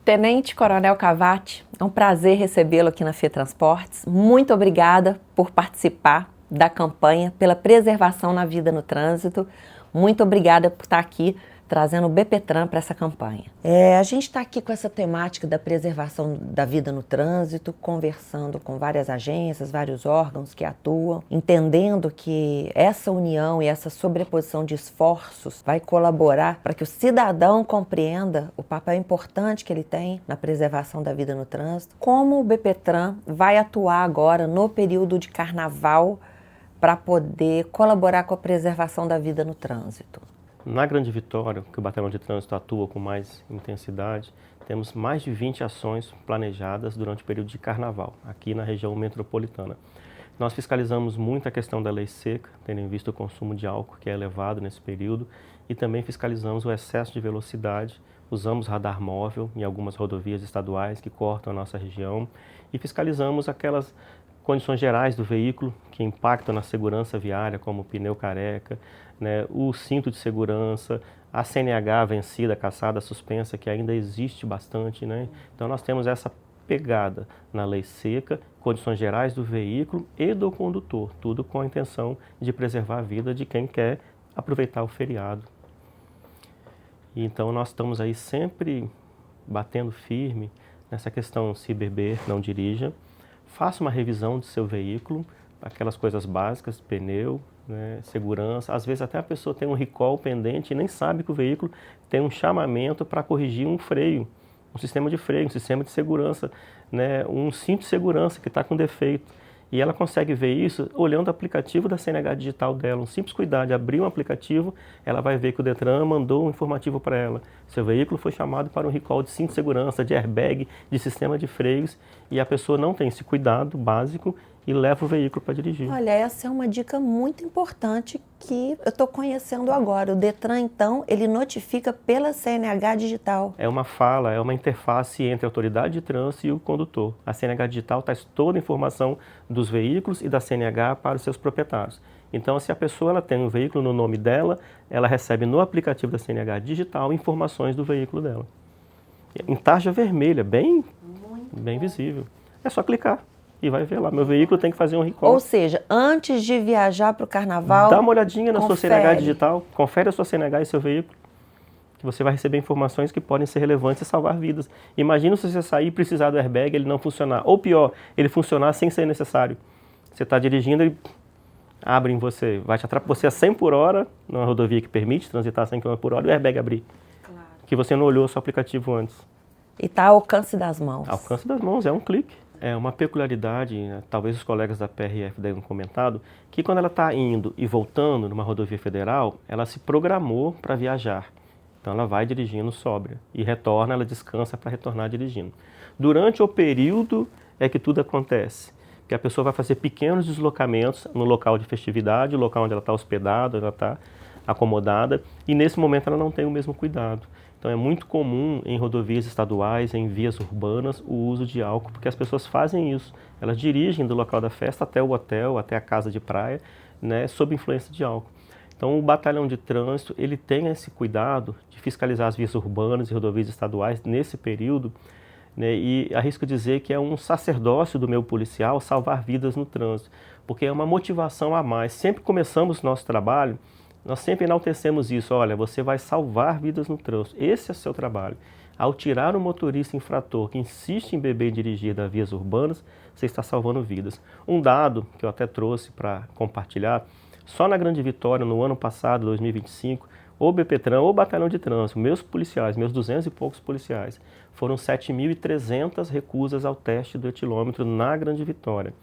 Tenente Coronel Cavati, é um prazer recebê-lo aqui na FETransportes. Muito obrigada por participar da campanha pela preservação na vida no trânsito. Muito obrigada por estar aqui trazendo o BPTran para essa campanha. A gente está aqui com essa temática da preservação da vida no trânsito, conversando com várias agências, vários órgãos que atuam, entendendo que essa união e essa sobreposição de esforços vai colaborar para que o cidadão compreenda o papel importante que ele tem na preservação da vida no trânsito. Como o BPTran vai atuar agora no período de carnaval para poder colaborar com a preservação da vida no trânsito? Na Grande Vitória, que o Batalhão de Trânsito atua com mais intensidade, temos mais de 20 ações planejadas durante o período de carnaval, aqui na região metropolitana. Nós fiscalizamos muito a questão da lei seca, tendo em vista o consumo de álcool que é elevado nesse período, e também fiscalizamos o excesso de velocidade, usamos radar móvel em algumas rodovias estaduais que cortam a nossa região, e fiscalizamos aquelas condições gerais do veículo que impactam na segurança viária, como o pneu careca, o cinto de segurança, a CNH vencida, cassada, suspensa, que ainda existe bastante. Então nós temos essa pegada na lei seca, condições gerais do veículo e do condutor, tudo com a intenção de preservar a vida de quem quer aproveitar o feriado. Então nós estamos aí sempre batendo firme nessa questão: se beber, não dirija. Faça uma revisão do seu veículo, aquelas coisas básicas, pneu, segurança. Às vezes até a pessoa tem um recall pendente e nem sabe que o veículo tem um chamamento para corrigir um freio, um sistema de freio, um sistema de segurança, um cinto de segurança que está com defeito. E ela consegue ver isso olhando o aplicativo da CNH digital dela. Um simples cuidado de abrir um aplicativo, ela vai ver que o Detran mandou um informativo para ela. Seu veículo foi chamado para um recall de cinto de segurança, de airbag, de sistema de freios, e a pessoa não tem esse cuidado básico e leva o veículo para dirigir. Olha, essa é uma dica muito importante que eu estou conhecendo agora. O Detran, então, ele notifica pela CNH digital. É uma fala, é uma interface entre a autoridade de trânsito e o condutor. A CNH digital traz toda a informação dos veículos e da CNH para os seus proprietários. Então, se a pessoa ela tem um veículo no nome dela, ela recebe no aplicativo da CNH digital informações do veículo dela. Em tarja vermelha, bem visível. É só clicar e vai ver lá, meu veículo tem que fazer um recall. Ou seja, antes de viajar para o carnaval, dá uma olhadinha na sua CNH digital, confere a sua CNH e seu veículo, que você vai receber informações que podem ser relevantes e salvar vidas. Imagina se você sair e precisar do airbag, ele não funcionar. Ou pior, ele funcionar sem ser necessário. Você está dirigindo, ele abre em você, vai te atrapalhar você a 100 por hora, numa rodovia que permite transitar a 100 km por hora, e o airbag abrir. Claro. Que você não olhou o seu aplicativo antes. E está ao alcance das mãos. Ao alcance das mãos, é um clique. É uma peculiaridade, talvez os colegas da PRF tenham comentado, que quando ela está indo e voltando numa rodovia federal, ela se programou para viajar. Então ela vai dirigindo sóbria e retorna, ela descansa para retornar dirigindo. Durante o período é que tudo acontece, que a pessoa vai fazer pequenos deslocamentos no local de festividade, o local onde ela está hospedada, onde ela está acomodada, e nesse momento ela não tem o mesmo cuidado. Então é muito comum em rodovias estaduais, em vias urbanas, o uso de álcool, porque as pessoas fazem isso. Elas dirigem do local da festa até o hotel, até a casa de praia, sob influência de álcool. Então o Batalhão de Trânsito, ele tem esse cuidado de fiscalizar as vias urbanas e rodovias estaduais nesse período, e arrisco dizer que é um sacerdócio do meu policial salvar vidas no trânsito, porque é uma motivação a mais. Sempre começamos o nosso trabalho, nós sempre enaltecemos isso: olha, você vai salvar vidas no trânsito, esse é o seu trabalho. Ao tirar o motorista infrator que insiste em beber e dirigir das vias urbanas, você está salvando vidas. Um dado que eu até trouxe para compartilhar: só na Grande Vitória, no ano passado, 2025, o BPTran, o Batalhão de Trânsito, meus policiais, meus 200 e poucos policiais, foram 7.300 recusas ao teste do etilômetro na Grande Vitória.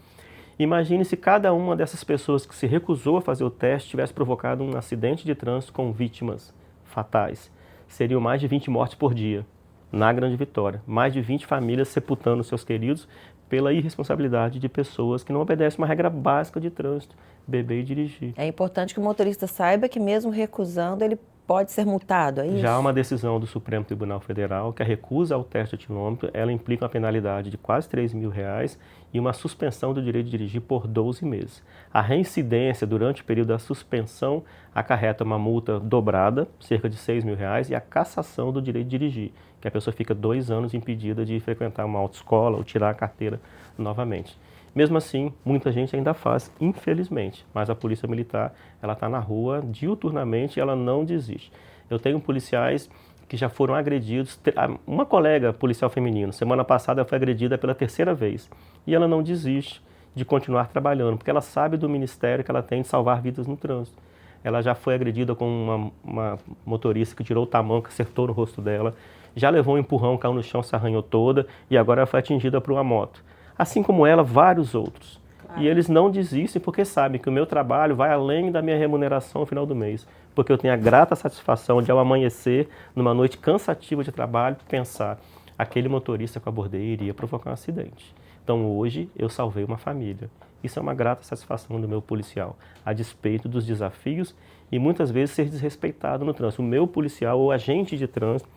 Imagine se cada uma dessas pessoas que se recusou a fazer o teste tivesse provocado um acidente de trânsito com vítimas fatais. Seriam mais de 20 mortes por dia na Grande Vitória. Mais de 20 famílias sepultando seus queridos pela irresponsabilidade de pessoas que não obedecem uma regra básica de trânsito: beber e dirigir. É importante que o motorista saiba que mesmo recusando, ele pode ser multado, é isso? Já há uma decisão do Supremo Tribunal Federal que a recusa ao teste de etilômetro, ela implica uma penalidade de quase R$3.000 e uma suspensão do direito de dirigir por 12 meses. A reincidência durante o período da suspensão acarreta uma multa dobrada, cerca de R$6.000, e a cassação do direito de dirigir, que a pessoa fica 2 anos impedida de frequentar uma autoescola ou tirar a carteira novamente. Mesmo assim, muita gente ainda faz, infelizmente, mas a Polícia Militar ela está na rua diuturnamente e ela não desiste. Eu tenho policiais que já foram agredidos. Uma colega policial feminina, semana passada, foi agredida pela 3ª vez e ela não desiste de continuar trabalhando, porque ela sabe do ministério que ela tem de salvar vidas no trânsito. Ela já foi agredida com uma motorista que tirou o tamanco, acertou no rosto dela, já levou um empurrão, caiu no chão, se arranhou toda e agora ela foi atingida por uma moto. Assim como ela, vários outros. Claro. E eles não desistem porque sabem que o meu trabalho vai além da minha remuneração no final do mês. Porque eu tenho a grata satisfação de, ao amanhecer, numa noite cansativa de trabalho, pensar, aquele motorista que eu abordei iria provocar um acidente. Então hoje eu salvei uma família. Isso é uma grata satisfação do meu policial, a despeito dos desafios e muitas vezes ser desrespeitado no trânsito. O meu policial ou agente de trânsito,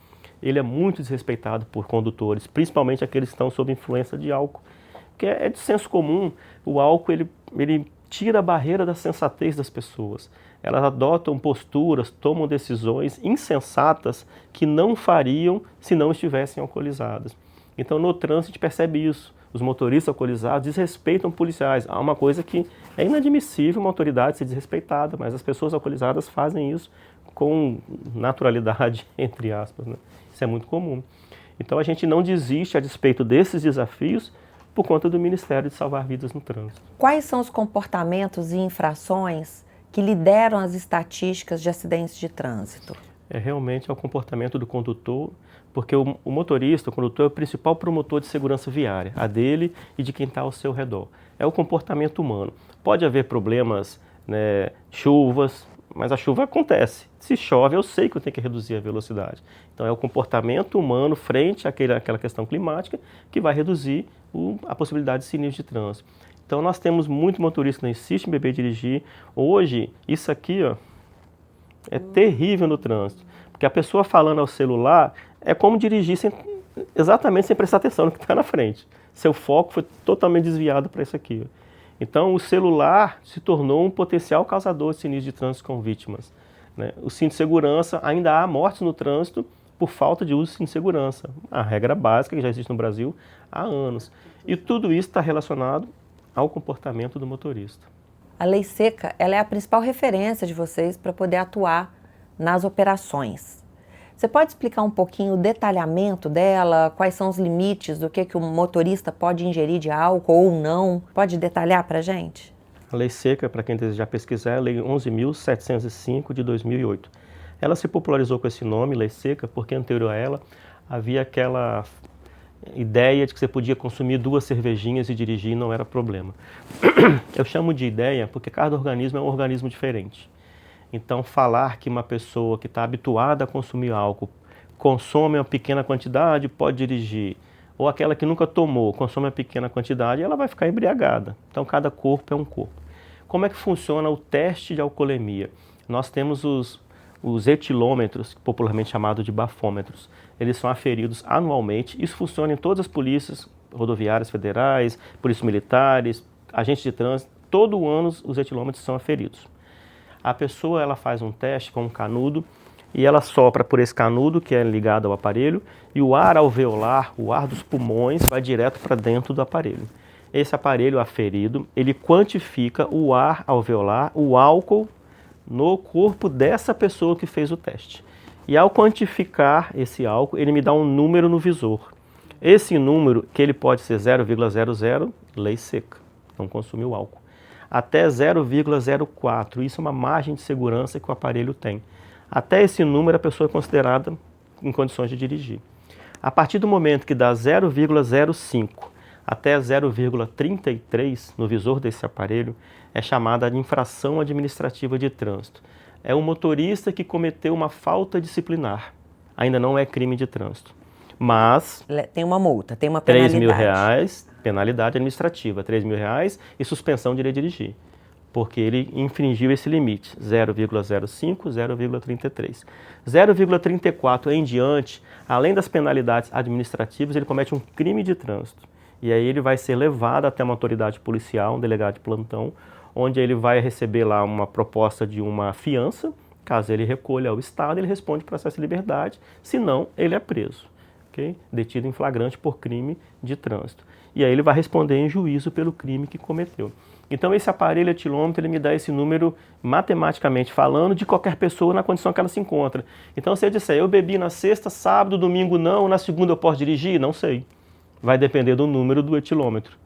ele é muito desrespeitado por condutores, principalmente aqueles que estão sob influência de álcool. Porque é de senso comum, o álcool ele tira a barreira da sensatez das pessoas. Elas adotam posturas, tomam decisões insensatas que não fariam se não estivessem alcoolizadas. Então no trânsito a gente percebe isso. Os motoristas alcoolizados desrespeitam policiais. Há uma coisa que é inadmissível uma autoridade ser desrespeitada, mas as pessoas alcoolizadas fazem isso com naturalidade, entre aspas, né? Isso é muito comum. Então a gente não desiste a despeito desses desafios por conta do Ministério de Salvar Vidas no Trânsito. Quais são os comportamentos e infrações que lideram as estatísticas de acidentes de trânsito? Realmente é o comportamento do condutor, porque o motorista, o condutor, é o principal promotor de segurança viária, a dele e de quem está ao seu redor. É o comportamento humano. Pode haver problemas, né, chuvas, mas a chuva acontece. Se chove, eu sei que eu tenho que reduzir a velocidade. Então é o comportamento humano frente àquela questão climática que vai reduzir a possibilidade de sinistro de trânsito. Então nós temos muito motorista que não insiste em beber e dirigir. Hoje, isso aqui é terrível no trânsito, porque a pessoa falando ao celular é como dirigir exatamente sem prestar atenção no que está na frente. Seu foco foi totalmente desviado para isso aqui. Então o celular se tornou um potencial causador de sinistro de trânsito com vítimas, né? O cinto de segurança, ainda há mortes no trânsito por falta de uso de cinto de segurança. A regra básica que já existe no Brasil há anos. E tudo isso está relacionado ao comportamento do motorista. A lei seca, ela é a principal referência de vocês para poder atuar nas operações. Você pode explicar um pouquinho o detalhamento dela, quais são os limites do que o motorista pode ingerir de álcool ou não? Pode detalhar para a gente? A lei seca, para quem desejar pesquisar, é a lei 11.705 de 2008. Ela se popularizou com esse nome, lei seca, porque anterior a ela havia aquela ideia de que você podia consumir 2 cervejinhas e dirigir e não era problema. Eu chamo de ideia porque cada organismo é um organismo diferente. Então falar que uma pessoa que está habituada a consumir álcool consome uma pequena quantidade, pode dirigir, ou aquela que nunca tomou, consome uma pequena quantidade, ela vai ficar embriagada. Então cada corpo é um corpo. Como é que funciona o teste de alcoolemia? Nós temos os etilômetros, popularmente chamados de bafômetros. Eles são aferidos anualmente. Isso funciona em todas as polícias rodoviárias federais, polícias militares, agentes de trânsito. Todo ano os etilômetros são aferidos. A pessoa ela faz um teste com um canudo e ela sopra por esse canudo que é ligado ao aparelho e o ar alveolar, o ar dos pulmões, vai direto para dentro do aparelho. Esse aparelho aferido, ele quantifica o ar alveolar, o álcool no corpo dessa pessoa que fez o teste. E ao quantificar esse álcool, ele me dá um número no visor. Esse número, que ele pode ser 0,00, lei seca, não consumiu álcool, até 0,04, isso é uma margem de segurança que o aparelho tem. Até esse número a pessoa é considerada em condições de dirigir. A partir do momento que dá 0,05 até 0,33 no visor desse aparelho, é chamada de infração administrativa de trânsito. É um motorista que cometeu uma falta disciplinar. Ainda não é crime de trânsito. Mas tem uma multa, tem uma penalidade. R$3.000, penalidade administrativa, R$3.000 e suspensão de direito de dirigir. porque ele infringiu esse limite, 0,05, 0,33. 0,34 em diante, além das penalidades administrativas, ele comete um crime de trânsito. E aí ele vai ser levado até uma autoridade policial, um delegado de plantão, onde ele vai receber lá uma proposta de uma fiança. Caso ele recolha ao Estado, ele responde processo de liberdade, se não, ele é preso, okay? Detido em flagrante por crime de trânsito. E aí ele vai responder em juízo pelo crime que cometeu. Então esse aparelho etilômetro, ele me dá esse número matematicamente falando de qualquer pessoa na condição que ela se encontra. Então se eu disser, eu bebi na sexta, sábado, domingo não, na segunda eu posso dirigir? Não sei. Vai depender do número do etilômetro.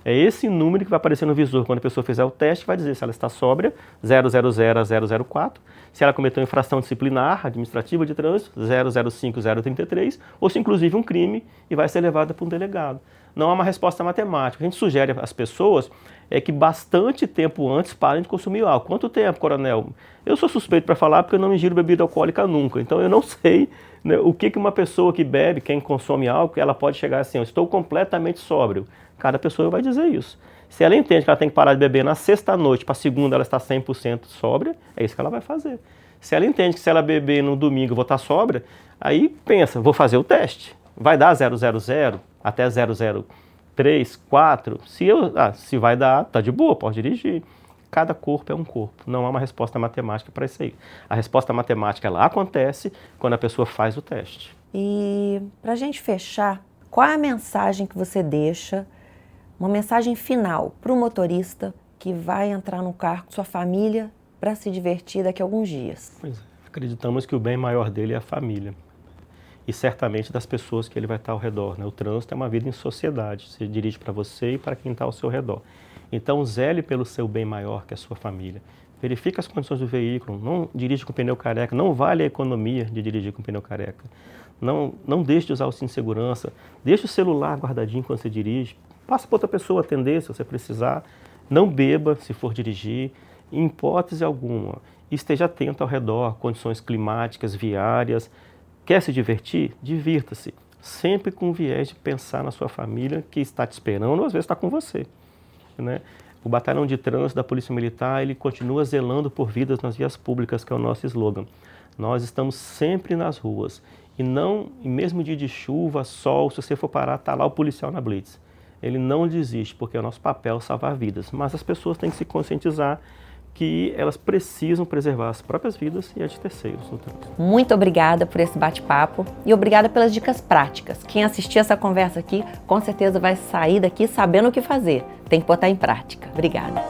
É esse número que vai aparecer no visor quando a pessoa fizer o teste, vai dizer se ela está sóbria, 000 a 004, se ela cometeu infração disciplinar, administrativa de trânsito, 005, 033, ou se inclusive um crime e vai ser levada para um delegado. Não há uma resposta matemática. A gente sugere às pessoas que bastante tempo antes parem de consumir álcool. Quanto tempo, coronel? Eu sou suspeito para falar porque eu não ingiro bebida alcoólica nunca, então eu não sei, né, o que uma pessoa que bebe, quem consome álcool, ela pode chegar assim, eu estou completamente sóbrio. Cada pessoa vai dizer isso. Se ela entende que ela tem que parar de beber na sexta-noite, para segunda ela está 100% sóbria, é isso que ela vai fazer. Se ela entende que se ela beber no domingo eu vou estar sóbria, aí pensa, vou fazer o teste. Vai dar 000 até 003, 4? Se vai dar, tá de boa, pode dirigir. Cada corpo é um corpo, não há uma resposta matemática para isso aí. A resposta matemática ela acontece quando a pessoa faz o teste. E para a gente fechar, qual é a mensagem que você deixa, uma mensagem final para o motorista que vai entrar no carro com sua família para se divertir daqui a alguns dias? Pois é. Acreditamos que o bem maior dele é a família. E certamente das pessoas que ele vai estar ao redor, né? O trânsito é uma vida em sociedade, se dirige para você e para quem está ao seu redor. Então zele pelo seu bem maior, que é a sua família. Verifique as condições do veículo, não dirige com pneu careca, não vale a economia de dirigir com pneu careca. Não deixe de usar o cinto de segurança, deixe o celular guardadinho quando você dirige, passa para outra pessoa atender se você precisar, não beba se for dirigir, em hipótese alguma, esteja atento ao redor, condições climáticas, viárias. Quer se divertir? Divirta-se, sempre com o viés de pensar na sua família que está te esperando ou às vezes está com você, né? O batalhão de trânsito da Polícia Militar, ele continua zelando por vidas nas vias públicas, que é o nosso slogan. Nós estamos sempre nas ruas. E mesmo dia de chuva, sol, se você for parar, está lá o policial na blitz. Ele não desiste, porque é o nosso papel salvar vidas. Mas as pessoas têm que se conscientizar que elas precisam preservar as próprias vidas e as de terceiros no trânsito. Muito obrigada por esse bate-papo e obrigada pelas dicas práticas. Quem assistir essa conversa aqui, com certeza vai sair daqui sabendo o que fazer. Tem que botar em prática. Obrigada.